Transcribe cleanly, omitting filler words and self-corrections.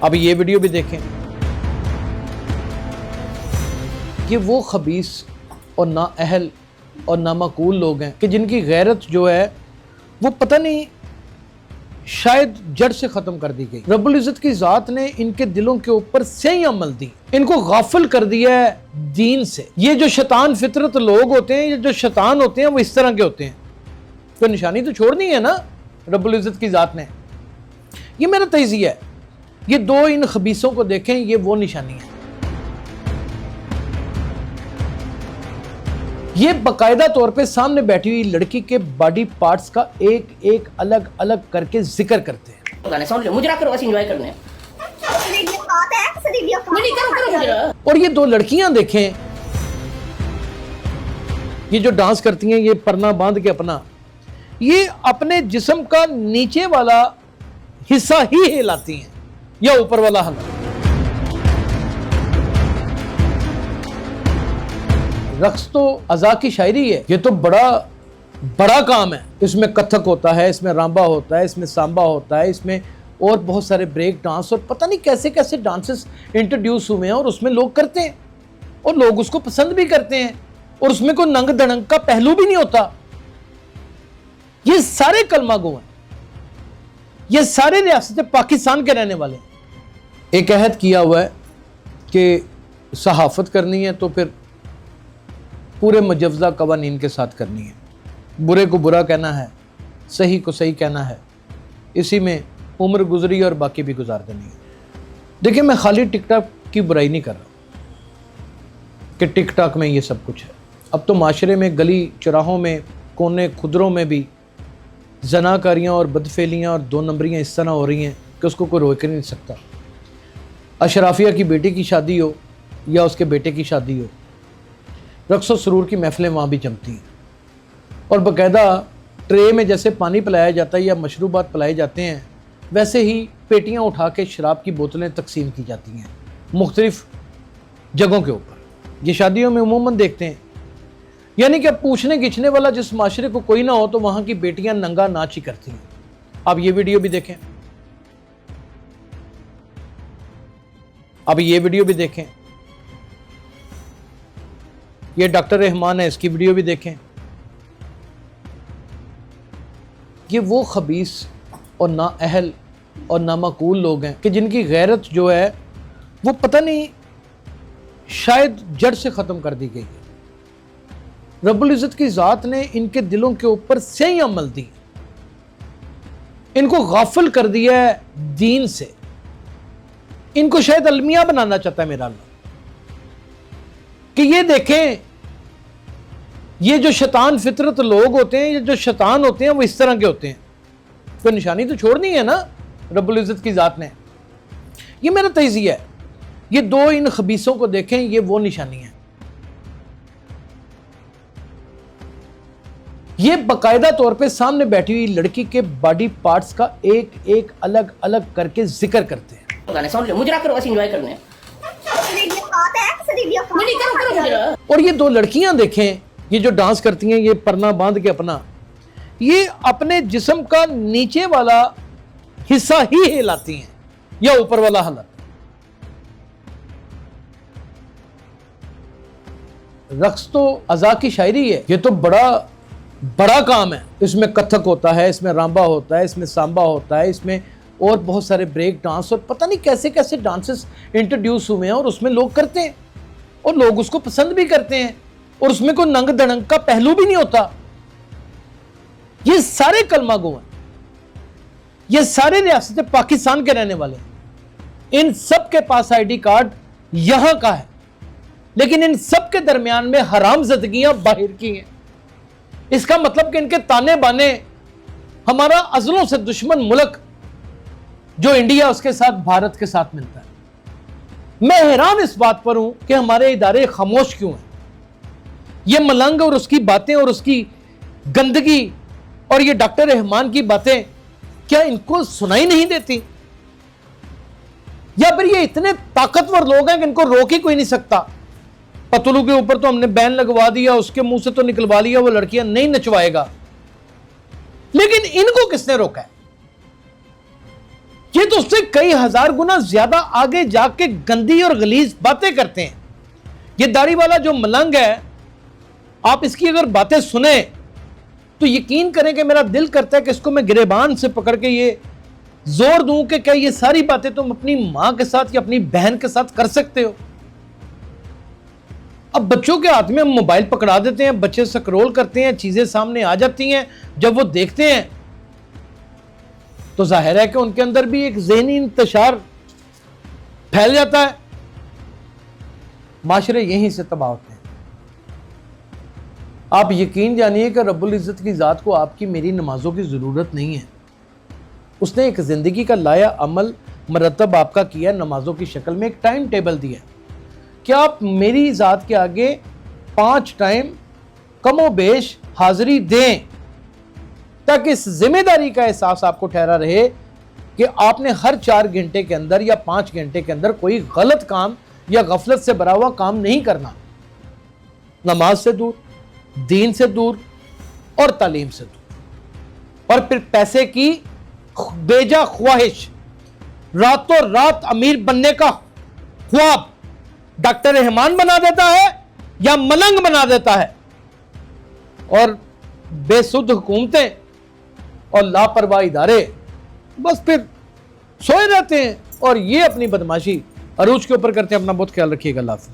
अब ये वीडियो भी देखें। ये वो खबीस और नाअहल और नामाकूल लोग हैं कि जिनकी गैरत जो है वो पता नहीं शायद जड़ से ख़त्म कर दी गई। रब्बुल इज़्ज़त की ज़ात ने इनके दिलों के ऊपर सही अमल दी, इनको गाफिल कर दिया है दीन से। ये जो शैतान फितरत लोग होते हैं, ये जो शैतान होते हैं, वो इस तरह के होते हैं। तो निशानी तो छोड़नी है ना रब्बुल इज़्ज़त की ज़ात ने। ये मेरा तज़किया है। ये दो इन खबीसों को देखें, ये वो निशानी है। ये बाकायदा तौर पे सामने बैठी हुई लड़की के बॉडी पार्ट्स का एक एक अलग अलग करके जिक्र करते हैं। और ये दो लड़कियां देखें, ये जो डांस करती हैं, ये परना बांध के अपना, ये अपने जिस्म का नीचे वाला हिस्सा ही हिलाती हैं या ऊपर वाला हिला। रक्स तो अज़ा की शायरी है, ये तो बड़ा काम है। इसमें कथक होता है, इसमें रांबा होता है, इसमें सांबा होता है, इसमें और बहुत सारे ब्रेक डांस और पता नहीं कैसे कैसे डांसेस इंट्रोड्यूस हुए हैं और उसमें लोग करते हैं और लोग उसको पसंद भी करते हैं और उसमें कोई नंग दड़ंग का पहलू भी नहीं होता। ये सारे कलमा गो हैं, ये सारे रियासत पाकिस्तान के रहने वाले हैं। एक अहद किया हुआ है कि सहाफत करनी है तो फिर पूरे मुजव्वज़ा कवानीन के साथ करनी है। बुरे को बुरा कहना है, सही को सही कहना है, इसी में उम्र गुजरी और बाकी भी गुजार देनी है। देखिए, मैं खाली टिकटॉक की बुराई नहीं कर रहा कि टिकटॉक में ये सब कुछ है। अब तो माशरे में गली चौराहों में कोने खुदरों में भी जनाकारियाँ और बदफेलियाँ और दो नंबरियाँ इस तरह हो रही हैं कि उसको कोई रोक नहीं सकता। अशराफिया की बेटी की शादी हो या उसके बेटे की शादी हो, रक्स और सुरूर की महफिलें वहाँ भी जमती हैं और बाकायदा ट्रे में जैसे पानी पिलाया जाता है या मशरूबात पिलाए जाते हैं, वैसे ही पेटियाँ उठा के शराब की बोतलें तकसीम की जाती हैं मुख्तलिफ जगहों के ऊपर। ये शादियों में उमूमन देखते हैं। यानी कि अब पूछने गिछने वाला जिस माशरे को कोई ना हो तो वहाँ की बेटियाँ नंगा नाच ही करती हैं। अब ये वीडियो भी देखें। अब ये वीडियो भी देखें। ये डॉक्टर रहमान है, इसकी वीडियो भी देखें। ये वो खबीस और नाअहल और नामाकूल लोग हैं कि जिनकी गैरत जो है वो पता नहीं शायद जड़ से ख़त्म कर दी गई है। रब्बुल इज़्ज़त की ज़ात ने इनके दिलों के ऊपर सही अमल दी, इनको गाफिल कर दिया है दीन से। इनको शायद अलमिया बनाना चाहता है मेरा अल्लाह कि ये देखें, ये जो शैतान फितरत लोग होते हैं, ये जो शैतान होते हैं, वो इस तरह के होते हैं। तो निशानी तो छोड़नी है ना रब्बुल इज़्ज़त की ज़ात ने। ये मेरा तज़किया है। ये दो इन खबीसों को देखें, ये वो निशानी है। ये बाकायदा तौर पे सामने बैठी हुई लड़की के बॉडी पार्ट्स का एक एक अलग अलग करके जिक्र करते हैं। और ये दो लड़कियां देखें, ये जो डांस करती हैं, ये परना बांध के अपना, ये अपने जिस्म का नीचे वाला हिस्सा ही हिलाती हैं या ऊपर वाला हिलाती हैं। रक्स तो अज़ा की शायरी है, ये तो बड़ा काम है। इसमें कथक होता है, इसमें रांबा होता है, इसमें सांबा होता है, इसमें और बहुत सारे ब्रेक डांस और पता नहीं कैसे कैसे डांसेस इंट्रोड्यूस हुए हैं और उसमें लोग करते हैं और लोग उसको पसंद भी करते हैं और उसमें कोई नंग दड़ंग का पहलू भी नहीं होता। ये सारे कलमा गो हैं, ये सारे रियासत पाकिस्तान के रहने वाले हैं। इन सब के पास आईडी कार्ड यहां का है, लेकिन इन सब के दरमियान में हरामज़दगियां बाहर की हैं। इसका मतलब कि इनके ताने बाने हमारा अज़लों से दुश्मन मुल्क जो इंडिया, उसके साथ भारत के साथ मिलता है। मैं हैरान इस बात पर हूं कि हमारे इदारे खामोश क्यों हैं। ये मलंग और उसकी बातें और उसकी गंदगी और ये डॉक्टर रहमान की बातें क्या इनको सुनाई नहीं देती? या फिर ये इतने ताकतवर लोग हैं कि इनको रोक ही कोई नहीं सकता। पतलू के ऊपर तो हमने बैन लगवा दिया, उसके मुंह से तो निकलवा लिया, वो लड़कियां नहीं नचवाएगा, लेकिन इनको किसने रोका है? ये तो उससे कई हजार गुना ज्यादा आगे जाके गंदी और गलीज बातें करते हैं। ये दाढ़ी वाला जो मलंग है, आप इसकी अगर बातें सुने तो यकीन करें कि मेरा दिल करता है कि इसको मैं गिरेबान से पकड़ के ये जोर दूं कि क्या ये सारी बातें तुम अपनी मां के साथ या अपनी बहन के साथ कर सकते हो। अब बच्चों के हाथ में हम मोबाइल पकड़ा देते हैं, बच्चे स्क्रॉल करते हैं, चीजें सामने आ जाती हैं, जब वो देखते हैं तो जाहिर है कि उनके अंदर भी एक ज़हनी इंतशार फैल जाता है। माशरे यहीं से तबाह होते हैं। आप यकीन जानिए कि रब्बुल इज़्ज़त की ज़ात को आपकी मेरी नमाजों की ज़रूरत नहीं है। उसने एक ज़िंदगी का लाया अमल मरतब आपका किया, नमाजों की शक्ल में एक टाइम टेबल दिया। क्या आप मेरी ज़ात के आगे 5 टाइम कमो बेश हाजिरी दें ताकि इस जिम्मेदारी का एहसास आपको ठहरा रहे कि आपने हर 4 घंटे के अंदर या 5 घंटे के अंदर कोई गलत काम या गफलत से भरा हुआ काम नहीं करना। नमाज से दूर, दीन से दूर और तालीम से दूर। और फिर पैसे की बेजा ख्वाहिश, रातों रात अमीर बनने का ख्वाब डॉक्टर रहमान बना देता है या मलंग बना देता है। और बेसुध हुकूमतें और लापरवाह इदारे बस फिर सोए रहते हैं और ये अपनी बदमाशी अरूज के ऊपर करते हैं। अपना बहुत ख्याल रखिएगा। अल्लाह हाफ़िज़।